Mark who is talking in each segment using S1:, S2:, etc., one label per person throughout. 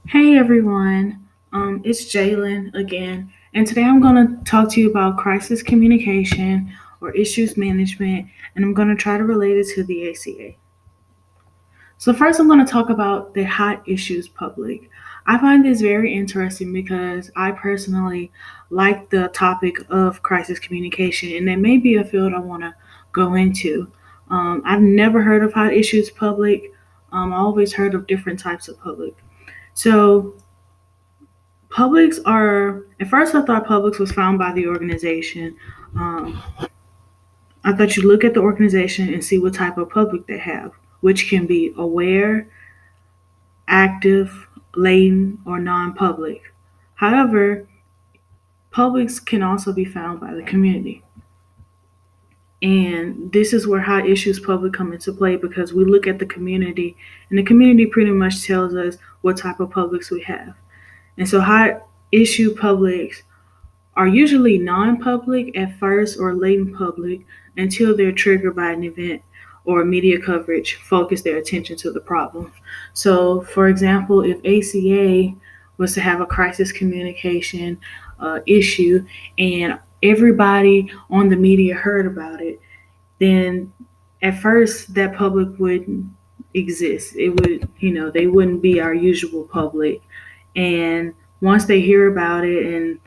S1: Hey everyone, it's Jalen again, and today I'm going to talk to you about crisis communication or issues management, and I'm going to try to relate it to the ACA. So, first, I'm going to talk about the hot issues public. I find this very interesting because I personally like the topic of crisis communication, and that may be a field I want to go into. I've never heard of hot issues public. I always heard of different types of public. So, Publix are, at first I thought Publix was found by the organization. Um, I thought you look at the organization and see what type of public they have, which can be aware, active, latent, or non public. However, Publix can also be found by the community. And this is where high issues public come into play because we look at the community, and the community pretty much tells us what type of publics we have. And so, high issue publics are usually non-public at first or latent public until they're triggered by an event or media coverage focus their attention to the problem. So, for example, if ACA was to have a crisis communication issue and everybody on the media heard about it, then at first that public wouldn't exist. It would, they wouldn't be our usual public. And once they hear about it and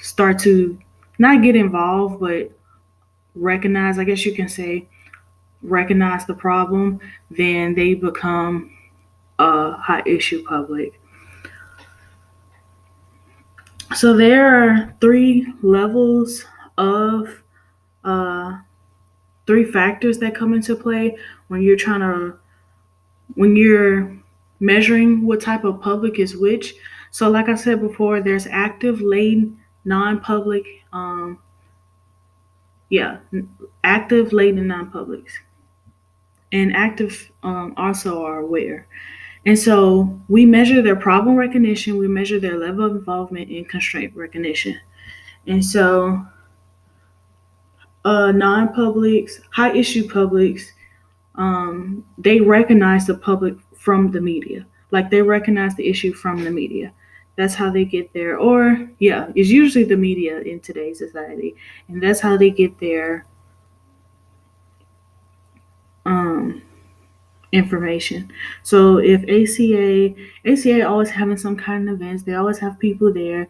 S1: start to not get involved, but recognize, I guess you can say, recognize the problem, then they become a hot issue public. So there are three levels of uh, three factors that come into play when you're trying to when you're measuring what type of public is which. So like I said before, there's active, latent, non-public, yeah, active, latent, and non-publics. And active also are aware. And so we measure their problem recognition, we measure their level of involvement in constraint recognition. And so non-publics, high issue publics, they recognize the public from the media. Like they recognize the issue from the media. That's how they get there. Or, yeah, it's usually the media in today's society. And that's how they get their um, information. So if ACA always having some kind of events, they always have people there.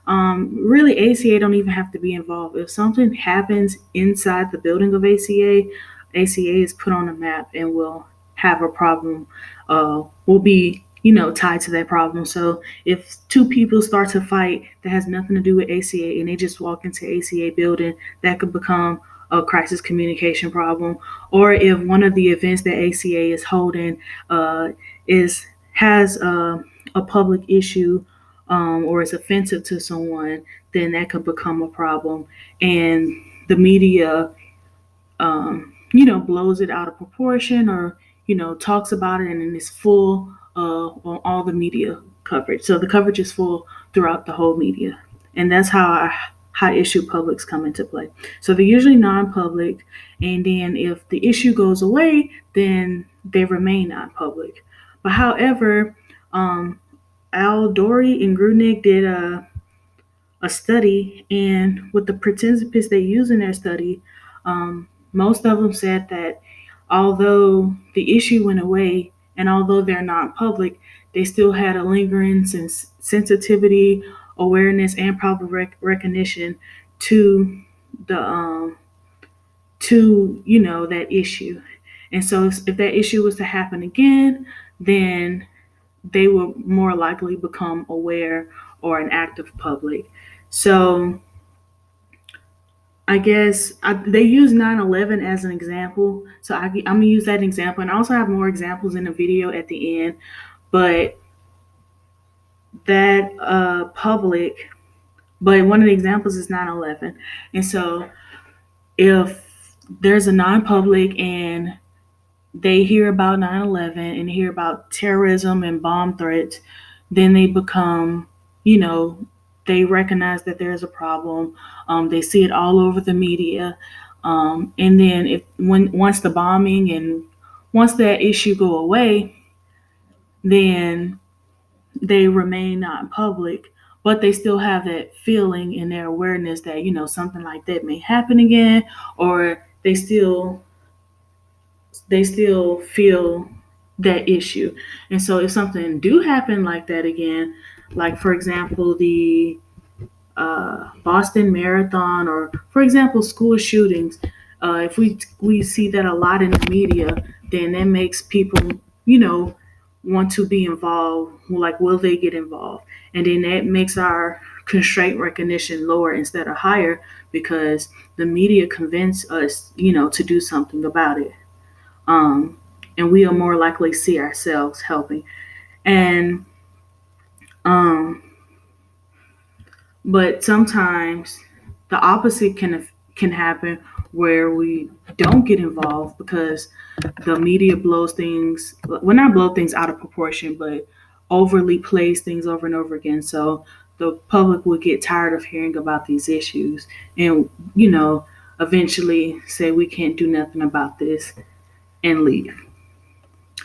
S1: Really, ACA don't even have to be involved. If something happens inside the building of ACA is put on a map and will have a problem. Will be tied to that problem. So if two people start to fight that has nothing to do with ACA and they just walk into ACA building, that could become a crisis communication problem. Or if one of the events that ACA is holding is has a public issue or is offensive to someone, then that could become a problem. And the media, blows it out of proportion or, talks about it and then it's full on all the media coverage. So the coverage is full throughout the whole media. And that's how our high issue publics come into play. So they're usually non public. And then if the issue goes away, then they remain non public. But however, Al Dory and Grunick did a study, and with the participants they used in their study, most of them said that although the issue went away and although they're not public, they still had a lingering sensitivity, awareness, and probable recognition to the that issue. And so if that issue was to happen again, then they will more likely become aware or an active public. So I guess they use 9/11 as an example. So I'm going to use that example. And I also have more examples in the video at the end. But that but one of the examples is 9/11. And so if there's a non public and they hear about 9/11 and hear about terrorism and bomb threats, then they become, you know, they recognize that there's a problem. They see it all over the media. And then if when once the bombing and once that issue go away, then they remain not public, but they still have that feeling in their awareness that, something like that may happen again, or they still feel that issue. And so if something do happen like that again, like for example the Boston Marathon, or for example school shootings, if we see that a lot in the media, then that makes people, you know, want to be involved. Like, will they get involved? And then that makes our constraint recognition lower instead of higher, because the media convince us, to do something about it. Um, and we are more likely to see ourselves helping. And um, but sometimes the opposite can happen, where we don't get involved because the media blows things, well, not blow things out of proportion, but overly plays things over and over again. So the public will get tired of hearing about these issues, and eventually say we can't do nothing about this and leave.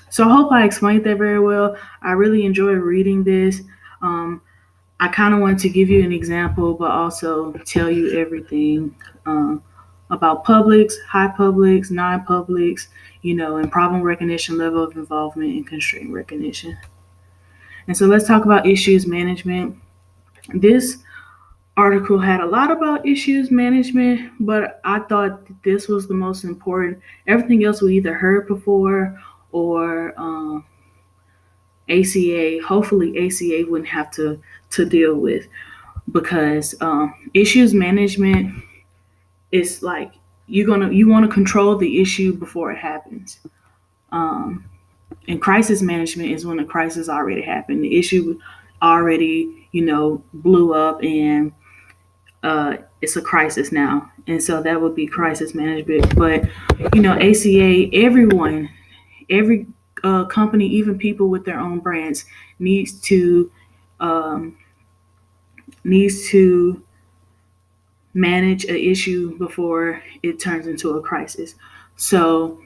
S1: So I hope I explained that very well. I really enjoyed reading this. Um, I kind of wanted to give you an example, but also tell you everything about publics, high publics, non publics, and problem recognition, level of involvement, and constraint recognition. And so let's talk about issues management. This article had a lot about issues management, but I thought that this was the most important. Everything else we either heard before, or ACA. Hopefully, ACA wouldn't have to deal with, because issues management is like you want to control the issue before it happens. Um, and crisis management is when the crisis already happened. The issue already blew up, and it's a crisis now, and so that would be crisis management. But ACA, every company, even people with their own brands, needs to um, needs to manage an issue before it turns into a crisis. So,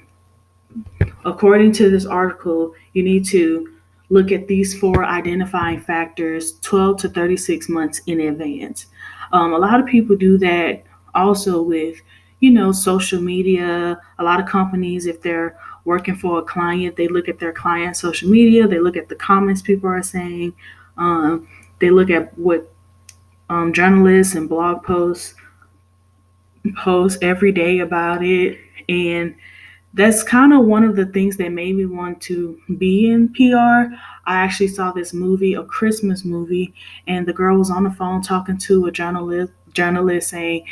S1: according to this article, you need to look at these four identifying factors 12 to 36 months in advance. A lot of people do that also with, social media. A lot of companies, if they're working for a client, they look at their client's social media, they look at the comments people are saying, they look at what journalists and blog posts post every day about it. And that's kind of one of the things that made me want to be in PR. I actually saw this movie, a Christmas movie, and the girl was on the phone talking to a journalist saying,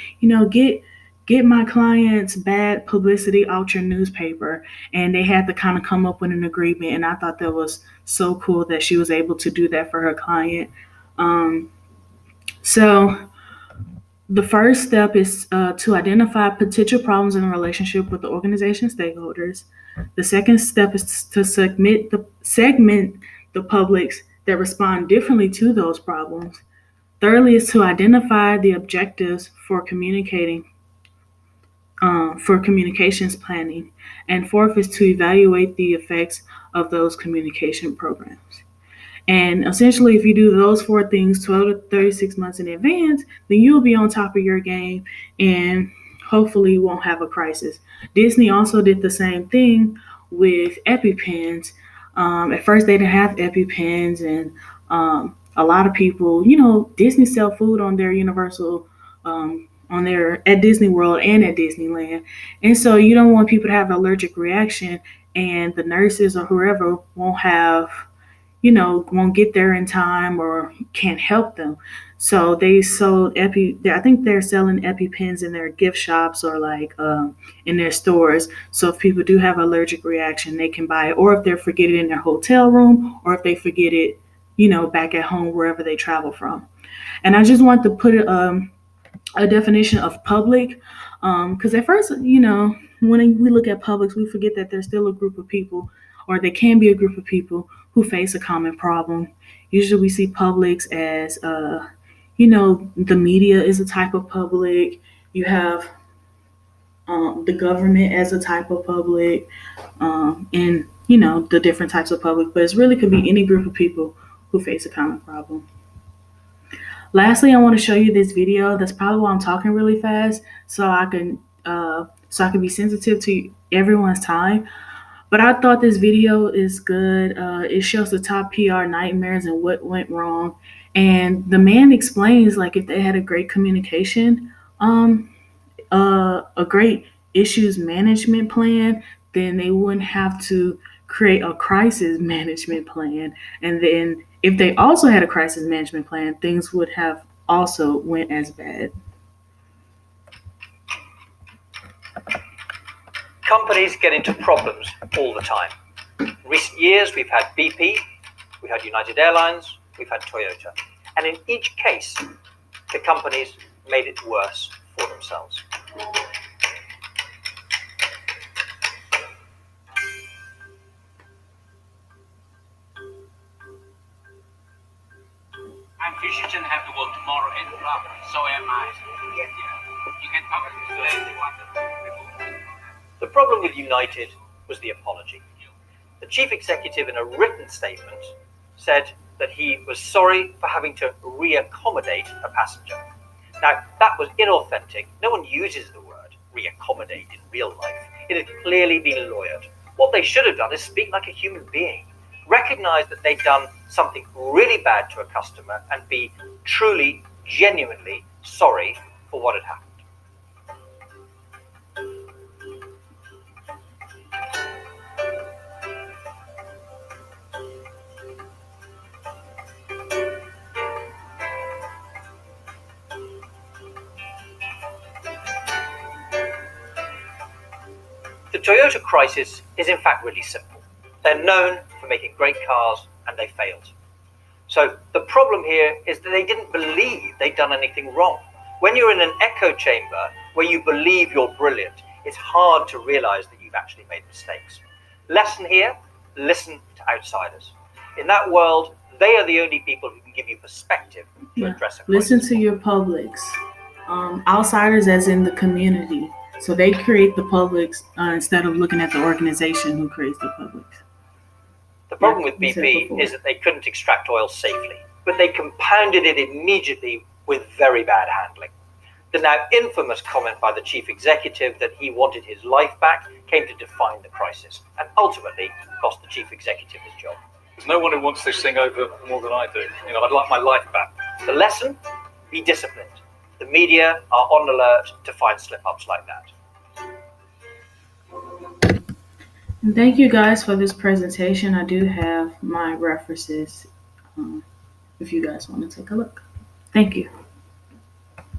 S1: get my clients bad publicity out your newspaper. And they had to kind of come up with an agreement. And I thought that was so cool that she was able to do that for her client. So the first step is to identify potential problems in the relationship with the organization stakeholders. The second step is to segment the publics that respond differently to those problems. Thirdly is to identify the objectives for communications planning. And fourth is to evaluate the effects of those communication programs. And essentially, if you do those four things 12 to 36 months in advance, then you'll be on top of your game, and hopefully you won't have a crisis. Disney also did the same thing with EpiPens. At first, they didn't have EpiPens, and a lot of people, Disney sell food on their Universal, on their at Disney World and at Disneyland. And so you don't want people to have an allergic reaction, and the nurses or whoever won't get there in time or can't help them. So they sold I think they're selling EpiPens in their gift shops, or like in their stores. So if people do have an allergic reaction, they can buy it, or if they forget it in their hotel room, or if they forget it, back at home, wherever they travel from. And I just want to put a definition of public, because at first, when we look at publics, we forget that there's still a group of people, or they can be a group of people who face a common problem. Usually we see publics as, the media is a type of public. You have the government as a type of public, and, the different types of public. But it really could be any group of people who face a common problem. Lastly, I want to show you this video. That's probably why I'm talking really fast, so I can be sensitive to everyone's time. But I thought this video is good. It shows the top PR nightmares and what went wrong. And the man explains like if they had a great communication, a great issues management plan, then they wouldn't have to create a crisis management plan. And then if they also had a crisis management plan, things would have also went as bad.
S2: Companies get into problems all the time. In recent years, we've had BP, we've had United Airlines, we've had Toyota. And in each case, the companies made it worse for themselves.
S3: I'm Fisherton have to work tomorrow 8 o'clock, so am I. Yeah. You can talk to me if you want to.
S2: The problem with United was the apology. The chief executive in a written statement said that he was sorry for having to re-accommodate a passenger. Now, that was inauthentic. No one uses the word re-accommodate in real life. It had clearly been lawyered. What they should have done is speak like a human being, recognize that they'd done something really bad to a customer and be truly, genuinely sorry for what had happened. The Toyota crisis is in fact really simple. They're known for making great cars and they failed. So the problem here is that they didn't believe they'd done anything wrong. When you're in an echo chamber where you believe you're brilliant, it's hard to realize that you've actually made mistakes. Lesson here, listen to outsiders. In that world, they are the only people who can give you perspective to address a crisis.
S1: Listen to your publics. Outsiders as in the community. So they create the publics instead of looking at the organization who creates the publics.
S2: The problem with BP is that they couldn't extract oil safely, but they compounded it immediately with very bad handling. The now infamous comment by the chief executive that he wanted his life back came to define the crisis and ultimately cost the chief executive his job.
S4: There's no one who wants this thing over more than I do. I'd like my life back.
S2: The lesson? Be disciplined. The media are on alert to find slip-ups like that.
S1: And thank you guys for this presentation. I do have my references if you guys want to take a look. Thank you.